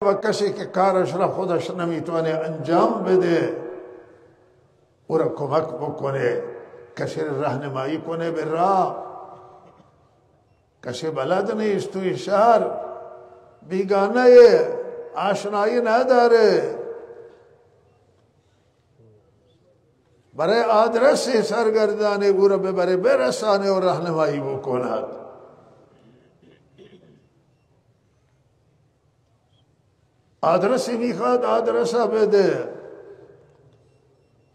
و کسی که کارش را خودش نمیتونه انجام بده او را کمک بکنه، کسی را راهنمایی کنه به راه. کسی بلد نیست توی شهر، بیگانه آشنایی نداره، برای آدرس سرگردانه او را ببره برسانه و راهنمایی بکند. آدرسی میخواد آدرس بده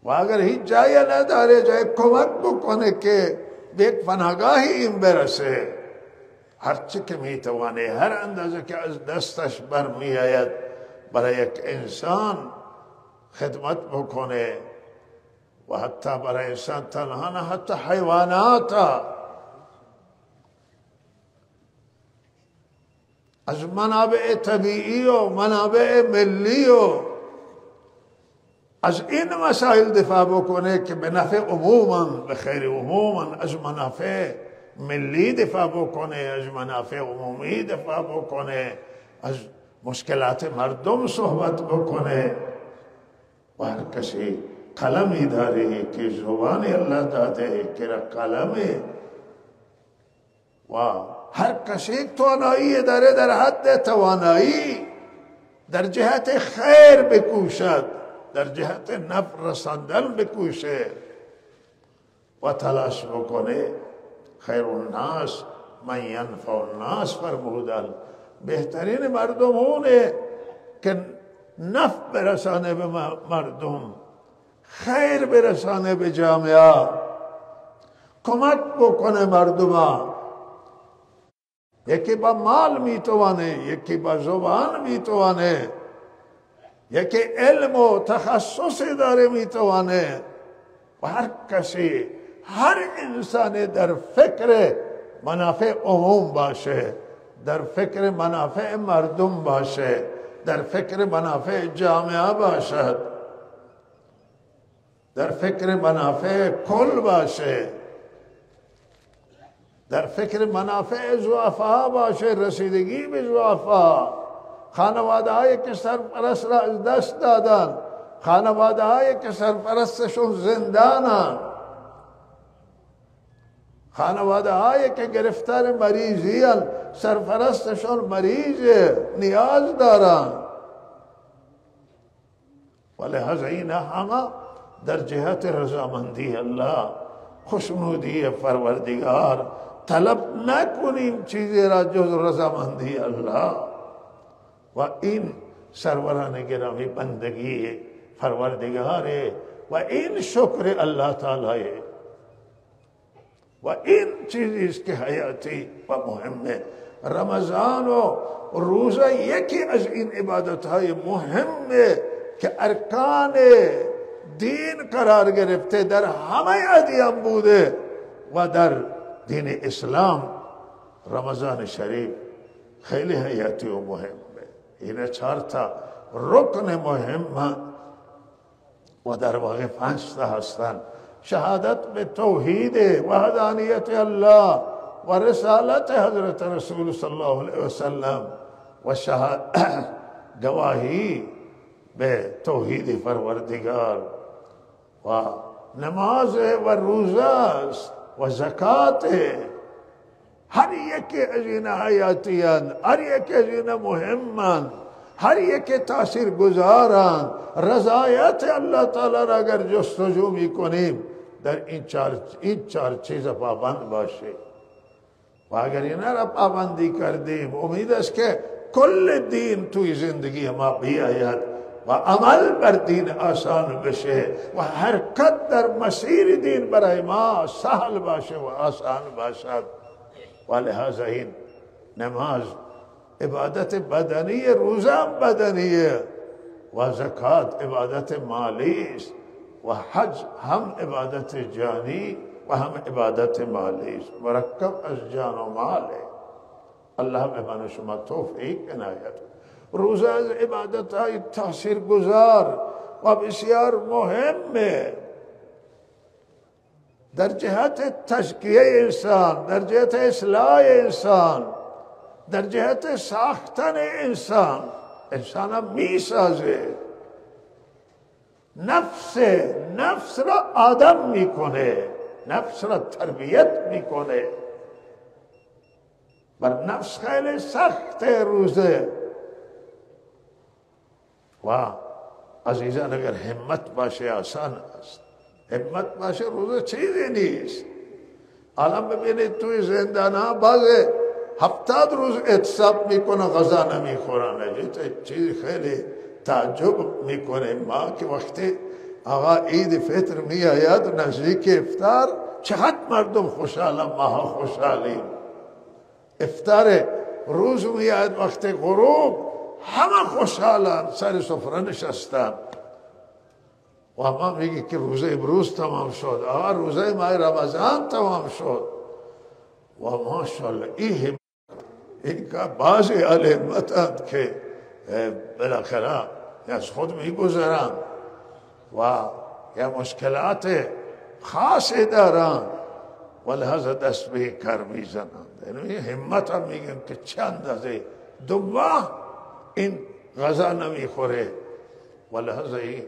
و اگر هیچ جایی نداره جای کمک بکنه که به یک پناهگاهی این برسه. هرچی که میتوانه، هر اندازه که از دستش برمی آید برای یک انسان خدمت بکنه. و حتی برای انسان تنها نه، حتی حیوانات از منابع طبیعی و منابع ملی و از این مسائل دفاع بکنه که به نفع عموما، به خیر عموما، از منافع ملی دفاع بکنه، از منافع عمومی دفاع بکنه، از مشکلات مردم صحبت بکنه. و هر کسی قلمی داره که زبان الله داده که قلمه و هر کسی توانایی داره در حد توانایی در جهت خیر بکوشد، در جهت نفع رساندن بکوشه و تلاش بکنه. خیر الناس من ینفع الناس فرمودن، بهترین مردم اونه که نفع برسانه به مردم، خیر برسانه به جامعه، کمک بکنه مردم. یکی با مال میتوانه، یکی با زبان میتوانه، یکی علم و تخصص داره میتوانه. و هر کسی، هر انسان در فکر منافع عموم باشه، در فکر منافع مردم باشه، در فکر منافع جامعه باشد، در فکر منافع کل باشه، در فکر منافع ضعفا باشه، رسیدگی به ضعفا. خانواده هایی که سرپرست را از دست دادن، خانواده هایی که سرپرستشون زندانن، خانواده هایی که گرفتار مریضی هن، سرپرستشون مریضه، نیاز دارن. ولهذا این همه در جهت رضامندی الله، خوشنودی پروردگار. طلب نکنیم چیزی را جز رضامندی الله. و این سروران گرامی بندگی پروردگاره و این شکر الله تعالی و این چیزیست که حیاتی و مهمه. رمضان و روزه یکی از این عبادتهای مهمه که ارکان دین قرار گرفته، در همه ادیان بوده و در دین اسلام رمضان شریف خیلی حیاتی و مهمه. این 4 تا رکن مهم و در واقع 5 تا هستند: شهادت به توحید وحدانیت الله و رسالت حضرت رسول صلی الله علیه وسلم و گواهی به توحید پروردگار و نماز و روزه است و زکات. هر یک از این حیاتیان، هر یک از این مهمان، هر یک تاثیر گذارن. رضایت الله تعالی را اگر جستجو میکنیم در این چار چیز پابند باشه و اگر این را پابندی کردیم، امید است که کل دین توی زندگی ما بیاید و عمل بر دین آسان بشه و حرکت در مسیر دین برای ما سهل باشه و آسان باشد. ولهذا این نماز عبادت بدنی، روزه بدنیه و زکات عبادت مالی است و حج هم عبادت جانی و هم عبادت مالی است، مرکب از جان و ماله. الله به من شما توفیق عنایت. روزه از عبادت های تاثیر گذار و بسیار مهمه در جهت تزکیه انسان، در جهت اصلاح انسان، در جهت ساختن انسان. انسان هم میسازه، نفس را آدم میکنه، نفس را تربیت میکنه. بر نفس خیلی سخت روزه. و عزیزان اگر همت باشه آسان است، همت باشه روزه چیزی نیست. الان ببینید توی زندان ها بعض 70 روز اعتصاب میکنه، غذا نمیخورن. چیز خیلی تعجب میکنه. ما که وقتی آقا عید فطر می آید نزدیک افطار، چقدر مردم خوشحالن، ما خوشحالیم. افطار روز می آید وقتی غروب، همه خوشحالن، سر سفره نشستن. و ما میگی که روزه امروز تمام شد، آقا روزه ماه رمضان تمام شد. و ماشاءالله این که بعضی علمتند که بالاخره از خود میگذرن و یا مشکلات خاصی دارن و لحظه دست به کار میزنند. یعنی همت هم میگن که چند از 2 ماه این غذا نمیخوره و لحظه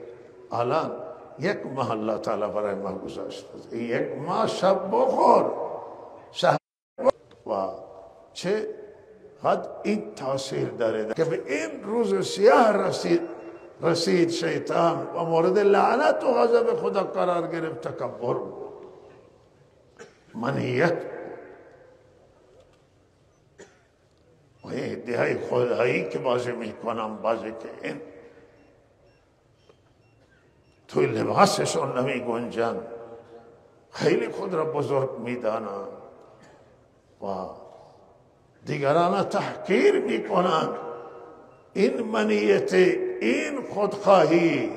الان 1 ماه الله تعالی برای ما گذاشت. 1 ماه شب بخور و چه قد این تاثیر داره که به این روز سیاه رسید شیطان و مورد لعنت و غضب خدا قرار گرفت. تکبر، منیت و ادعای خدایی که بازی میکنم، بازی که این توی لباسشون نمی گنجن، خیلی خود را بزرگ میدانند و دیگران تحقیر میکنند. این منیت، این خودخواهی،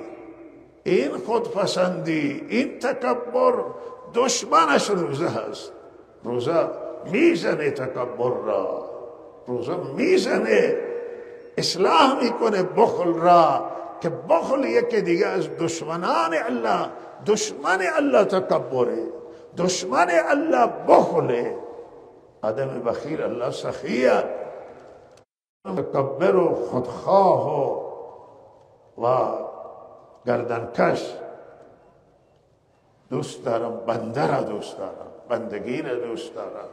این خودپسندی، این تکبر دشمنش روزه هست. روزه میزنه تکبر را، روزه میزنه، اصلاح میکنه بخل را، که بخل یکی دیگه از دشمنان الله. دشمن الله تکبره، دشمن الله بخله. آدم بخیل الله سخیه، متکبر و خودخواه و گردنکش. دوست دارم بنده را، دوست دارم بندگی را، دوست دارم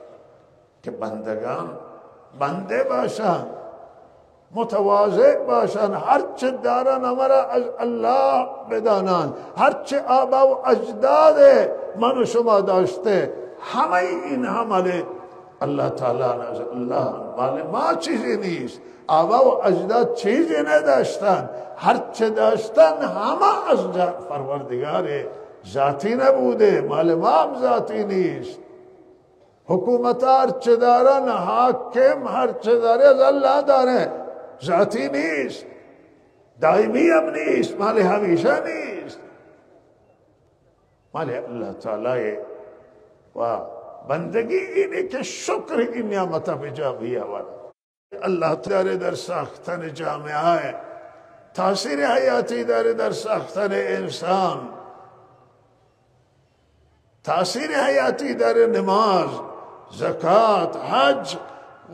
که بندگان بنده باشن، متواضع باشن، هرچه دارن امرا از الله بدانن. هرچه آبا و اجداد من و شما داشته، همه این مال الله تعالی از الله، مال ما چیزی نیست. آبا و اجداد چیزی نداشتن، هرچه داشتن همه از پروردگار ذاتی نبوده، مال ما هم ذاتی نیست. حکومت هرچه دارن، حاکم هرچه داره از الله داره، ذاتی نیست، دائمی هم نیست، مال همیشه نیست، مال الله تعالی. و بندگی اینه که شکر این نعمت بجا بیاورد. الله تعالی در ساختن جامعه تاثیر حیاتی داره، در ساختن انسان تاثیر حیاتی داره. نماز، زکات، حج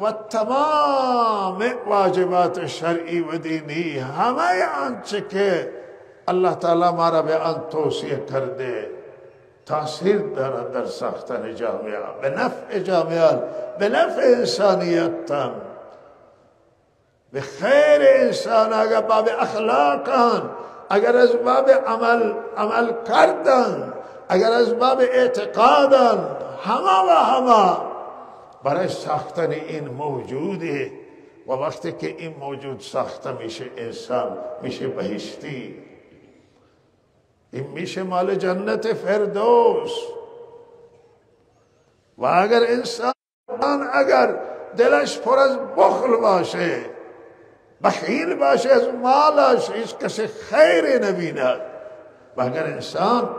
و تمام واجبات شرعی و دینی، همه آنچه که الله تعالی ما را به آن توصیه کرده تاثیر دارد در ساختن جامعه، به نفع جامعه، به نفع انسانیت، به خیر انسان. اگر باب اخلاقان، اگر از باب عمل کردن، اگر از باب اعتقادن، همه و همه برای ساختن این موجوده. و وقتی که این موجود ساخته میشه، انسان میشه بهشتی، این میشه مال جنت فردوس. و اگر انسان اگر دلش پر از بخل باشه، بخیل باشه از مالش، هیچ کسی خیر نبیند. و اگر انسان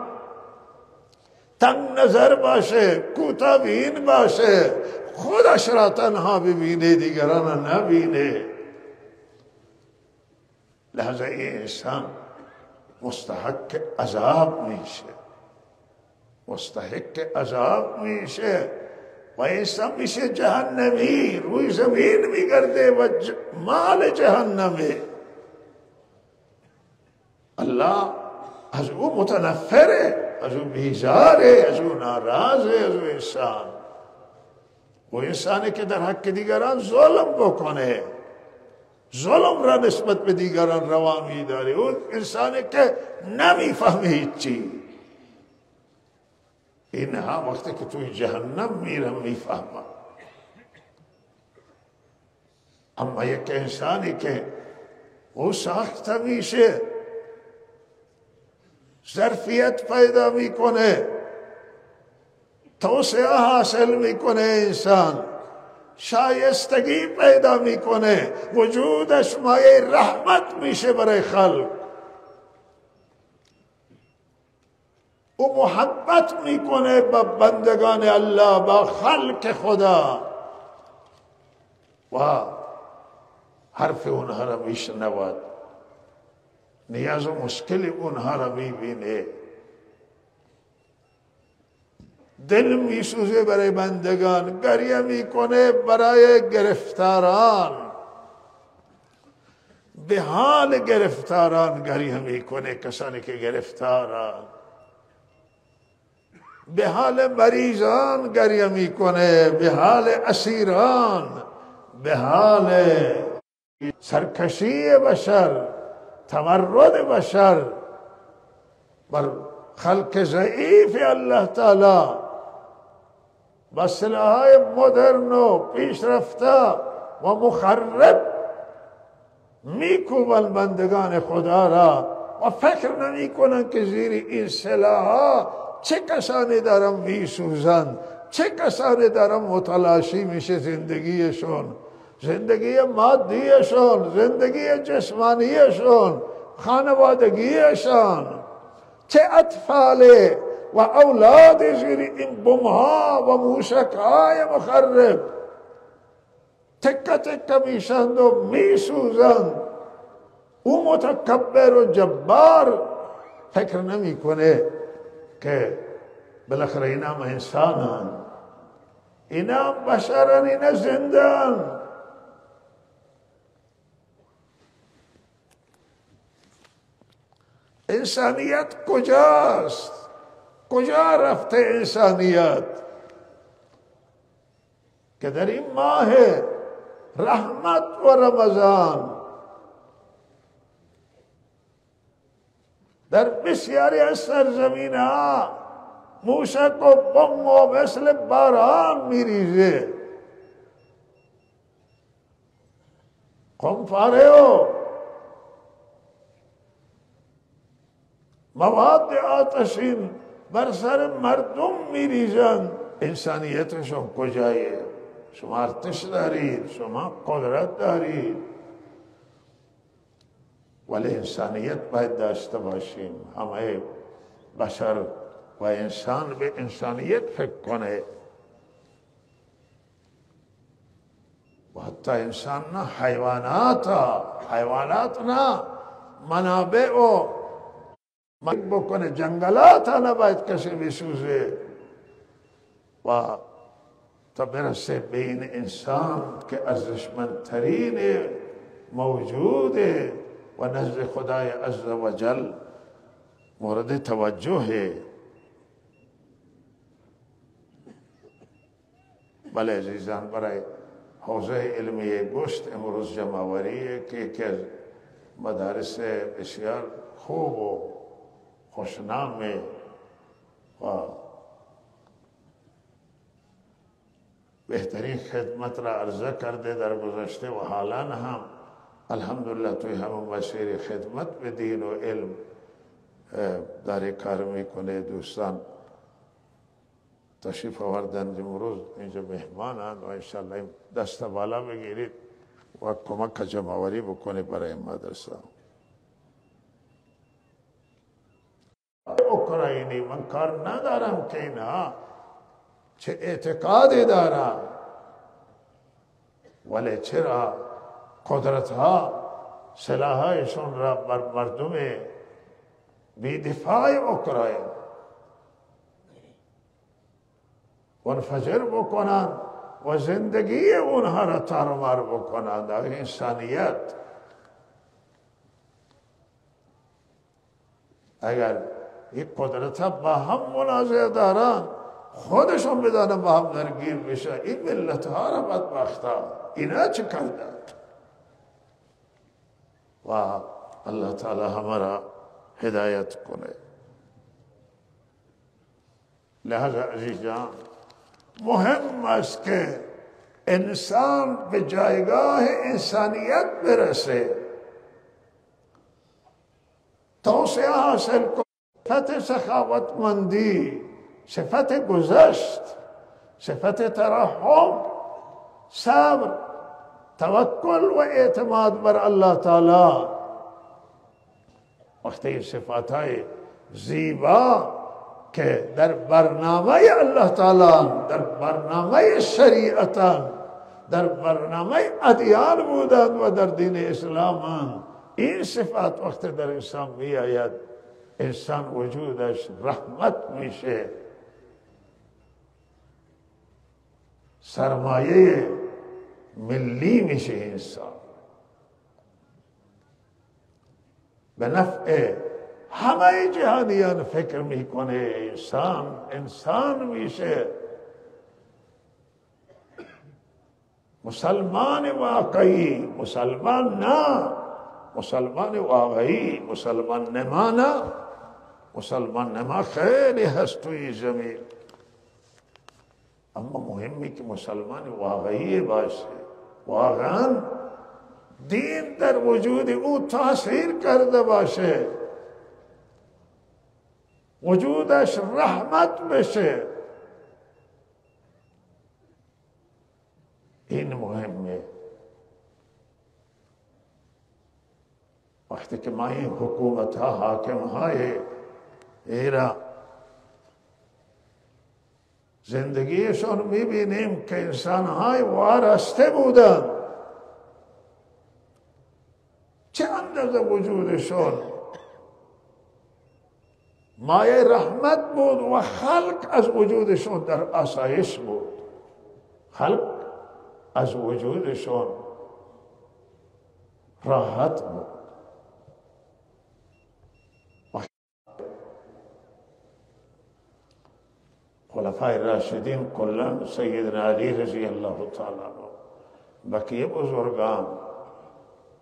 تنگ نظر باشه، کوتاه‌بین باشه، خودش را تنها ببینه، دیگران نبینه، لحظه این انسان مستحق عذاب میشه، مستحق عذاب میشه و انسان میشه جهنمی، روی زمین میگرده و مال جهنمه. الله از او متنفره، از او بیزاره، از او ناراضه، از او انسان. و انسانی که در حق دیگران ظلم بکنه، ظلم را نسبت به دیگران روا می‌داره، اون انسانی که نمیفهمه هیچی. اینها وقتی که توی جهنم میرم میفهمم. اما یک انسانی که او ساخته میشه، ظرفیت پیدا میکنه، توسعه حاصل میکنه، انسان شایستگی پیدا میکنه، وجودش مایه رحمت میشه برای خلق، او محبت میکنه با بندگان الله، با خلق خدا، و حرف اونها را میشنود، نیاز و مشکل اونها را میبینه، دل میسوزه برای بندگان، گریه میکنه برای گرفتاران، به حال گرفتاران گریه میکنه، کسانی که گرفتاران، به حال مریضان گریه میکنه، به حال اسیران، به حال سرکشی بشر، تمرد بشر بر خلق ضعیف الله تعالی با سلاح‌های مدرن و پیشرفته و مخرب میکوبن بندگان خدا را و فکر نمیکنن که زیر این سلاح‌ها چه کسانی دارن میسوزن، چه کسانی دارن متلاشی میشه زندگیشون، زندگی مادیشون، زندگی جسمانیشون، خانوادگیشون، چه اطفال و اولاد زیر این بمها و موشکهای مخرب تکه تکه میشند و میسوزند. او متکبر و جبار فکر نمی کنه که بالاخره اینا هم انسانن، اینا هم بشرن، اینا زندن. انسانیت کجاست؟ کجا رفته انسانیت که در این ماه رحمت و رمضان در بسیاری از سرزمین ها موشک و بم و مثل باران میریزه، قنفاره و مواد آتشین بر سر مردم میریزن. انسانیتشون کجایه؟ شما ارتش دارید، شما قدرت دارید، ولی انسانیت باید داشته باشیم. همه بشر و انسان به انسانیت فکر کنه، و حتی انسان نه، حیوانات نه، منابع و بکنه، جنگلات ها نباید کسی بسوزه، و تا برسه به این انسان که ارزشمندترین موجوده و نزد خدای عزوجل مورد توجهه. بله عزیزان، برای حوزه علمی گوشت امروز جمع‌آوریه که یکی از مدارس بسیار خوب و خوشنامه و بهترین خدمت را عرضه کرده در گذشته و حالا هم الحمدلله توی همون مسیر خدمت به دین و علم داره کار میکنه. دوستان تشریف آوردند امروز اینجا مهمانند و انشاءالله دست بالا بگیرید و کمک جمع‌آوری بکنه برای مدرسه. اوکراینی من کار ندارم که اینا چه اعتقادی دارن، ولی چرا قدرت ها سلاحایشون را بر مردم بی‌دفاع اوکراین منفجر بکنن و زندگی اونها را تارمار بکنن. در انسانیت اگر یک قدرت با هم منازعه دارن خودشون بدانن با هم درگیر بشه. این ملت ها را بدبختا اینا چه کردن؟ و الله تعالی همه را هدایت کنه. لہذا عزیزان مهم است که انسان به جایگاه انسانیت برسه، توسعه حاصل کنه، صفت سخاوتمندی، صفت گذشت، صفت ترحم، صبر، توکل و اعتماد بر الله تعالی. وقتی صفاتهای زیبا که در برنامه الله تعالی، در برنامه شریعت، در برنامه ادیان بودند و در دین اسلام، این صفات وقت در انسان می آید انسان وجودش رحمت میشه، سرمایه ملی میشه انسان، به نفع همه جهانیان فکر میکنه، انسان میشه. مسلمان واقعی، مسلمان نه، مسلمان واقعی، مسلمان نما نه. مسلمان نما خیلی هست توی زمین، اما مهمی که مسلمان واقعی باشه، واقعا دین در وجود او تاثیر کرده باشه، وجودش رحمت بشه. این مهمه. وقتی که ما این حکومت ها، حاکم های ایران زندگیشون میبینیم که انسان های وارسته بودن، چه اندازه وجودشون مایه رحمت بود و خلق از وجودشون در آسایش بود، خلق از وجودشون راحت بود. خلفای راشدین کلا سیدنا علی رضی الله تعالی عنه، بقیه بزرگان،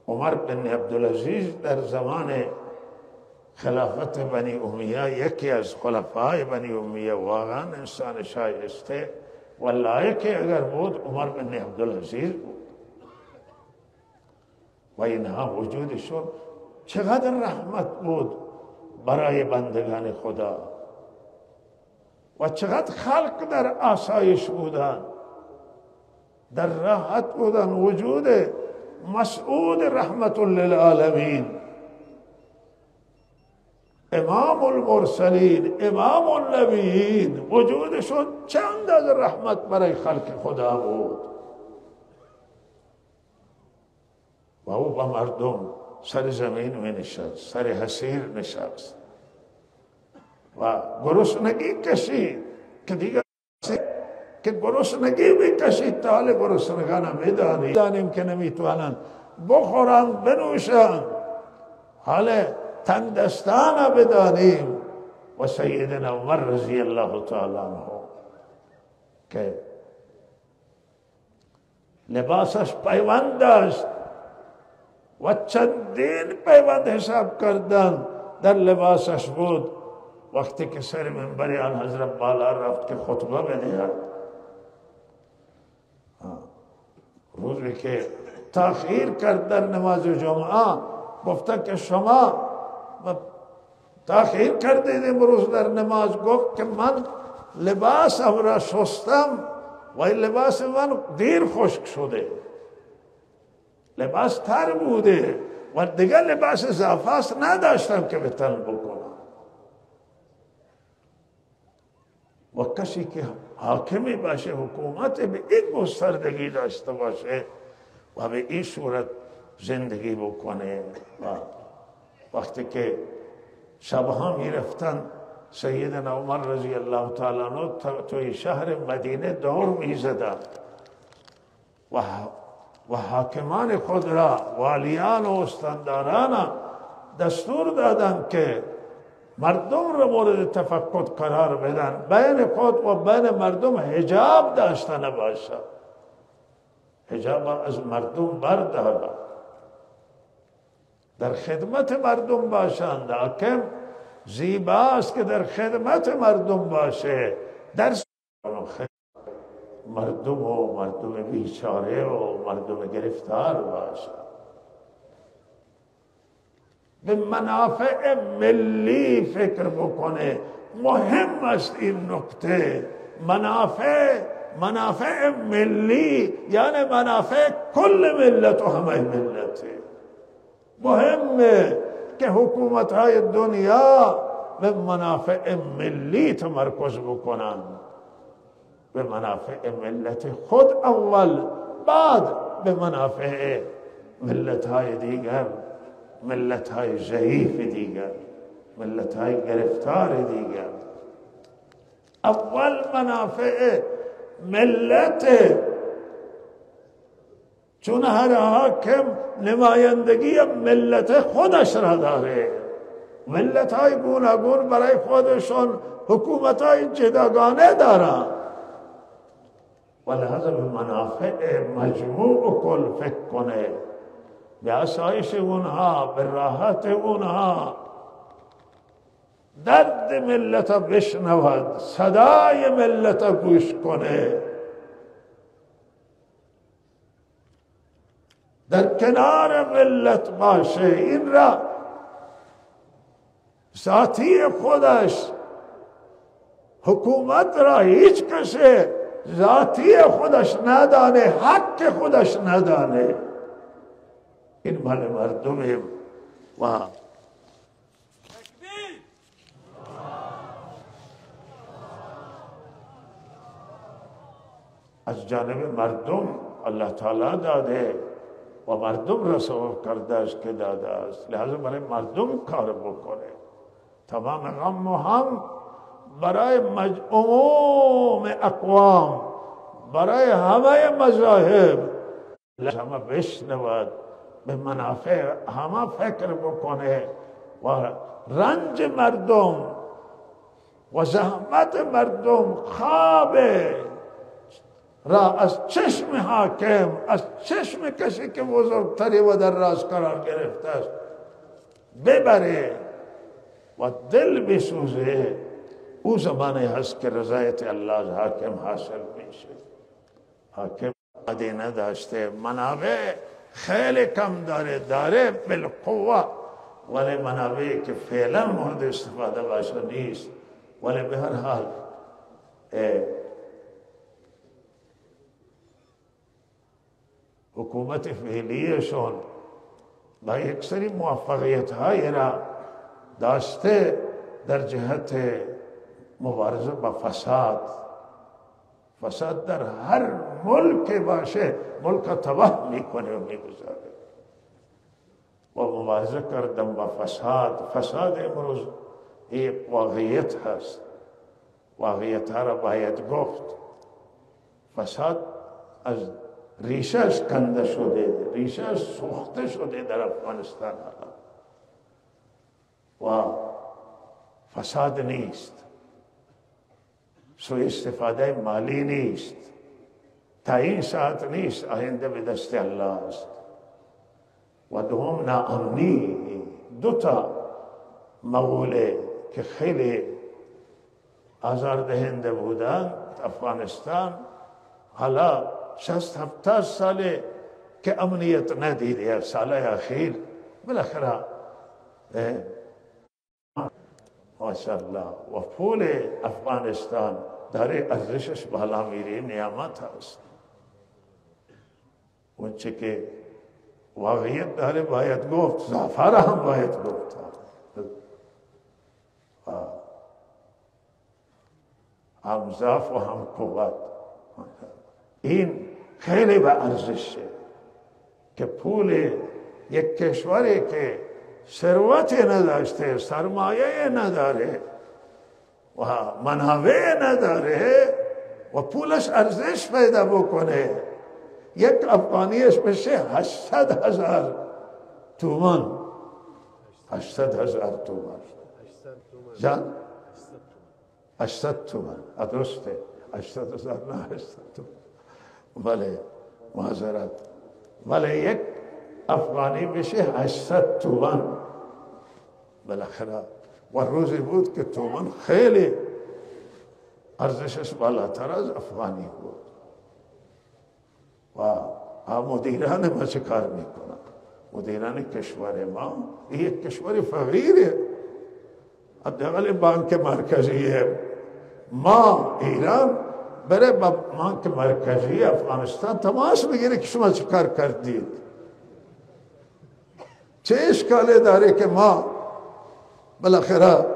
عمر بن عبدالعزیز در زمان خلافت بنی امیه یکی از خلفای بنی امیه، واقعا انسان شایسته و لایق اگر بود عمر بن عبدالعزیز بود. و اینها وجودشون چقدر رحمت بود برای بندگان خدا و چقدر خلق در آسایش بودن، در راحت بودن. وجود مسعود رحمت للعالمین، امام المرسلین، امام النبیین، وجودشون چند از رحمت برای خلق خدا بود و او با مردم سر زمین می نشست، سر حسیر نشست و گرسنگی کشید که دیگر که گرسنگی بکشید تا حال گرسنگان میدانیم که نمیتوانند بخورند بنوشند، حال تندستان بدانیم. و سیدنا عمر رضی الله تعالی عنه که لباسش پیوند داشت و چندین پیوند حساب کردن در لباسش بود. وقتی که سر منبر آنحضرت بالا رفت که خطبه بدهد، روزی که تاخیر کرد در نماز جمعه، گفت که شما تاخیر کردید امروز در نماز. گفت که من لباسم را شستم و این لباس من دیر خشک شده، لباس تر بوده و دیگر لباس اضافه نداشتم که به تن بکنم. و کسی که حاکمی باشه، حکومت به این گستردگی داشته باشه و به این صورت زندگی بکنه. و وقتی که شبها می رفتن سیدنا عمر رضی الله تعالی عنه توی شهر مدینه دور می زدن و حاکمان خود را، والیان و استانداران دستور دادن که مردم رو مورد تفقد قرار بدن، بین خود و بین مردم حجاب داشته نباشه، حجاب از مردم برداره، در خدمت مردم باشند. حاکم زیباست که در خدمت مردم باشه، در مردم و مردم بیچاره و مردم گرفتار باشه، به منافع ملی فکر بکنه. مهم است این نکته، منافع ملی یعنی منافع کل ملت و همه ملته. مهمه که حکومت های دنیا به منافع ملی تمرکز بکنن، به منافع ملت خود اول، بعد به منافع ملت های دیگر، ملت های ضعیف دیگر، ملت های گرفتار دیگر. اول منافع ملت، چون هر حاکم نمایندگی ملت خودش را داره. ملت های گوناگون برای خودشون حکومت های جداگانه دارن، ولهذا به منافع مجموع و کل فکر کنه، به آسایش اونها، به راحت اونها. درد ملت بشنود، صدای ملت گوش کنه، در کنار ملت باشه. این را ذاتی خودش، حکومت را هیچ کسی ذاتی خودش ندانه، حق خودش ندانه. این مال مردمه و از جانب مردم الله تعالی داده و مردم را سبب کرده است که داده است. لذا برای مردم کار بکنه. تمام غم و هم برای عموم اقوام، برای همه مذاهب، همه بشنود، به منافع همه فکر بکنه و رنج مردم و زحمت مردم، خواب را از چشم حاکم، از چشم کسی که بزرگتری و در راز قرار گرفته است ببره و دل بسوزه. او زمانی هست که رضایت الله از حاکم حاصل میشه. حاکم مدینه داشته، منابع خیلی کم داره بالقوه، ولی منابعی که فعلا مورد استفاده باشه نیست. ولی به هر حال حکومت فعلیشون با یک سری موفقیت های را داشته در جهت مبارزه با فساد. فساد در هر ملک باشه، ملک تباه میکنه و میگذاره. و مبارزه کردن با فساد امروز یک واقعیت هست، واقعیت ها را باید گفت. فساد از ریشهش کنده شده، ریشهش سوخته شده در افغانستان. و فساد نیست، سوء استفاده مالی نیست، تعیین ساعت نیست، آینده به دست الله است. و دوم ناامنی. دوتا مغوله که خیلی آزاردهنده بودند افغانستان، حالا 60-70 ساله که امنیت ندیده. سال اخیر بالاخره ماشاءالله و پول افغانستان داره ارزشش بالا میره، نعمت هست. اونچه که واقعیت داره باید گفت، زعفر هم باید گفت. هم ضعف و هم قوت. این خیلی به ارزشه که پول یک کشوری که ثروتی نداشته، سرمایه نداره و منابع نداره و پولش ارزش پیدا بکنه. یک افغانیش بشه 800,000 تومان. 800,000 تومان. جان 800 تومن درسته 800,000 نه 800 تومن بله معذرت بله یک افغانی میشه 800 تومن بالاخره و روزی بود که تومن خیلی ارزشش بالاتر از افغانی بود و مدیران ما چه کار میکنن مدیران کشور ما یک کشور فقیره حداقل بانک مرکزی ما ایران بره با بانک مرکزی افغانستان تماس بگیره که شما چه کار کردید چه اشکالی داره که ما بالاخره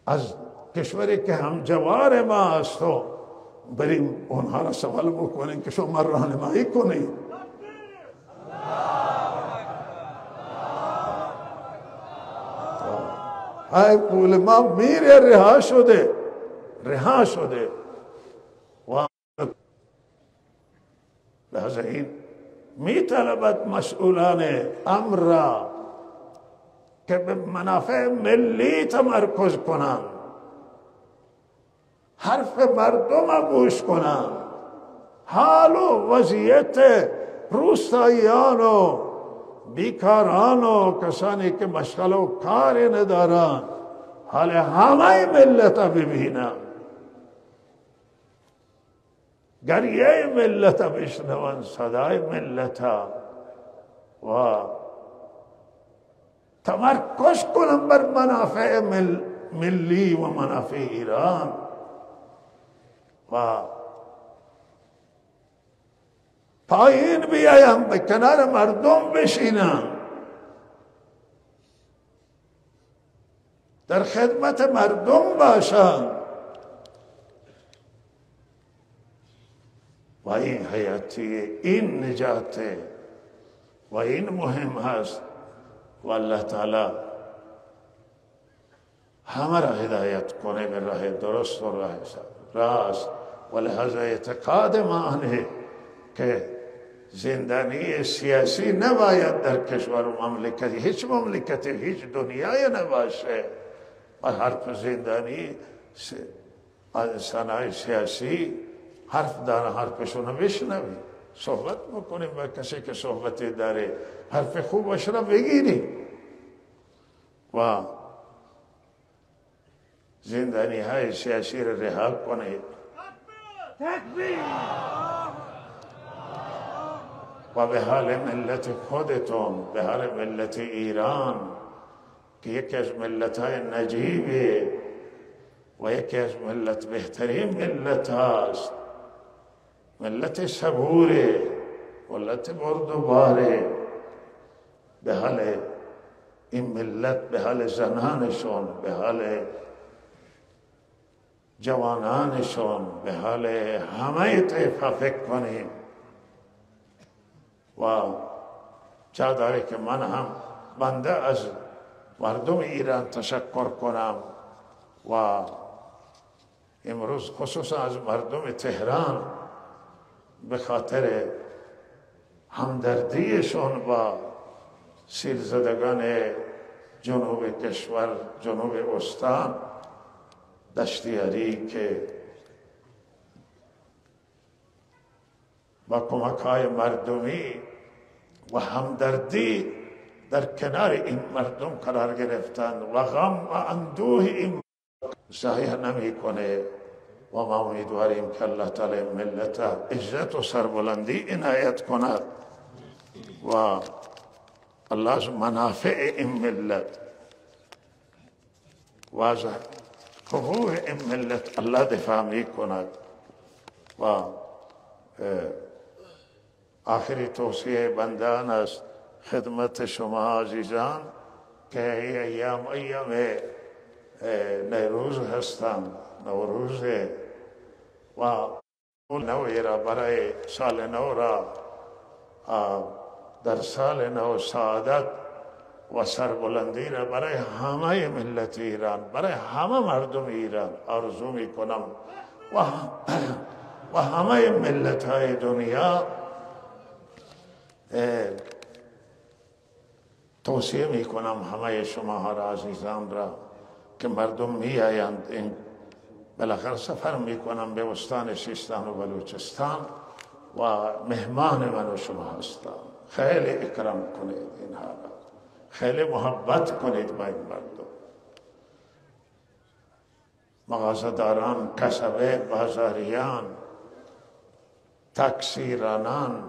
از کشوری که همجوار ما است و بریم اونها را سوال بکنیم که شما راهنمایی کنید های پول ما میره رها شده و لحظه این میطلبد مسئولان امر را که به منافع ملی تمرکز کنند حرف مردم گوش کنند حال و وضعیت روستاییان و بیکاران و کسانی که مشغله و کاری ندارن حال همه ملت ببینن گریه ملت بشنون صدای ملت و تمرکز کنن بر منافع ملی و منافع ایران و پایین بیایم به کنار مردم بشینم در خدمت مردم باشم و این حیاتی این نجات و این مهم هست و الله تعالی همه را هدایت کنه به راه درست و راه راست و لحاظ اعتقاد ما آنه که زندانی سیاسی نباید در کشور و مملکتی هیچ مملکتی هیچ دنیای نباشه و حرف زندانی انسانهای سیاسی حرف داره حرفشون بشنوی صحبت بکنیم با کسی که صحبتی داره حرف خوبش را بگیریم و زندانی های سیاسی را رها کنید تکبیر و به حال ملت خودتون به حال ملت ایران که یکی از ملت های نجیبه و یکی از ملت بهترین ملت هست ملت صبوره ملت بردوباره به حال این ملت به حال زنانشون به حال جوانانشون به حال همه طیفه فکر کنیم و چه داره که من هم بنده از مردم ایران تشکر کنم و امروز خصوصا از مردم تهران به خاطر همدردیشون با سیلزدگان جنوب کشور جنوب استان دشتیاری که با کمک های مردمی و همدردی در کنار این مردم قرار گرفتند و غم و اندوه این ضایع نمی کنه و ما امیدواریم که الله تعالی ملت عزت و سربلندی عنایت کند و الله از منافع این ملت و از حقوق این ملت الله دفاع می کند و آخری توصیه بندان است خدمت شما عزیزان که ایام نوروز هستند نوروز و نوی را برای سال نو را در سال نو سعادت و سربلندی را برای همه ملت ایران برای همه مردم ایران آرزو می کنم و همه ملت های دنیا توصیه میکنم همه شما را عزیزان را که مردم میآیند این بالاخره سفر میکنم به استان سیستان و بلوچستان و مهمان من و شما هستم. خیلی اکرام کنید اینها را، خیلی محبت کنید با این مردم. مغازه‌داران، کسبه، بازاریان، تاکسیرانان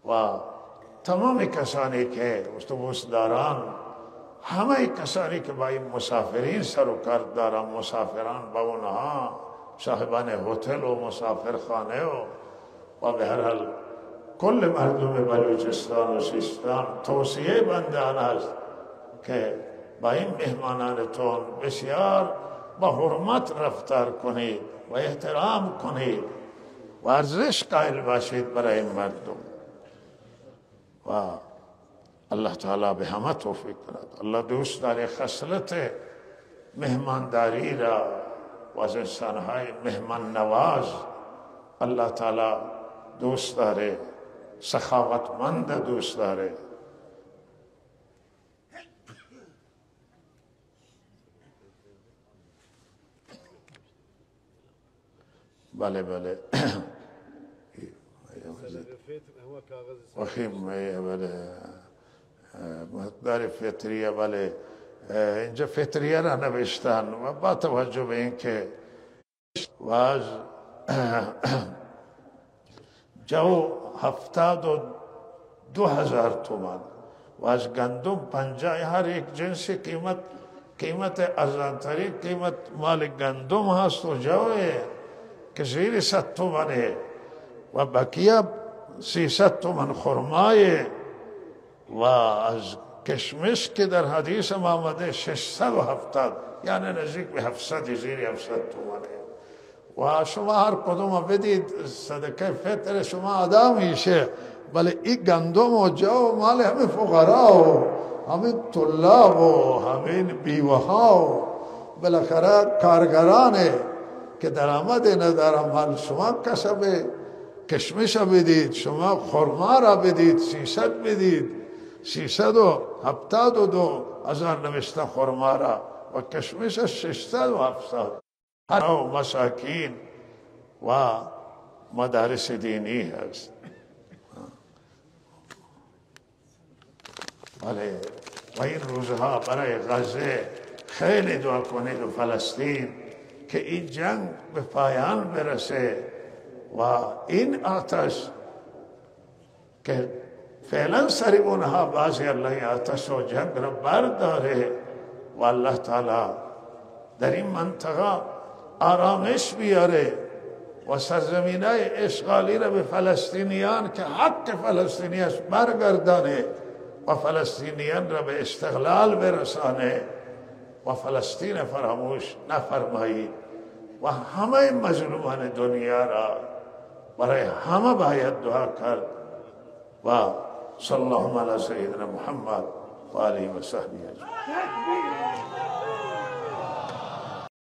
و تمام کسانی که اتوبوس داران، همه کسانی که با این مسافرین سر و کار دارن، مسافران با اونها، صاحبان هتل و مسافرخانه و به هر حال کل مردم بلوچستان و سیستان، توصیه بنده آن است که با این مهمانانتون بسیار با حرمت رفتار کنید و احترام کنید و ارزش قائل باشید برای این مردم و الله تعالی به همه توفیق کند. الله دوست داره خصلت مهمانداری را و از انسانهای مهمان نواز الله تعالی دوست داره، سخاوتمند دوست داره. بله بله وخیم بله مقدار فطریه. بله اینجا فطریه را نوشتن و با توجه به این که واز جو 72,000 تومان و از گندم 50 هر یک جنس قیمت ارزانتری قیمت مال گندم هست و جوه که زیر 100 تومانه و بقیه 300 تومن خرمایه و از کشمش که در حدیث ما آمده 670 یعنی نزدیک به 700 زیر 700 تومانه و شما هر کدوم بدید صدقه فطر شما ادا میشه. ولی این گندم و جو مال همه فقرا و همه طلاب و همه بیوه ها و بالاخره کارگرانه که درآمد ندارن. مال شما کسب کشمش بدید، شما خرما را بدید 300 بدید، 372 هزار نوشته خرما را و کشمش 600 و 700. هر مساکین و مدارس دینی هست. بله و این روزها برای غزه خیلی دعا کنید و فلسطین که این جنگ به پایان برسه و این آتش که فعلا سر اونها بعضی الله آتش و جنگ را برداره و الله تعالی در این منطقه آرامش بیاره و سرزمینه اشغالی را به فلسطینیان که حق فلسطینی است برگردانه و فلسطینیان را به استقلال برسانه و فلسطین فراموش نفرمایید و همه مظلومان دنیا را برای همه باید دعا کرد و صلی الله علی سیدنا محمد و آله و صحبه اجمعین.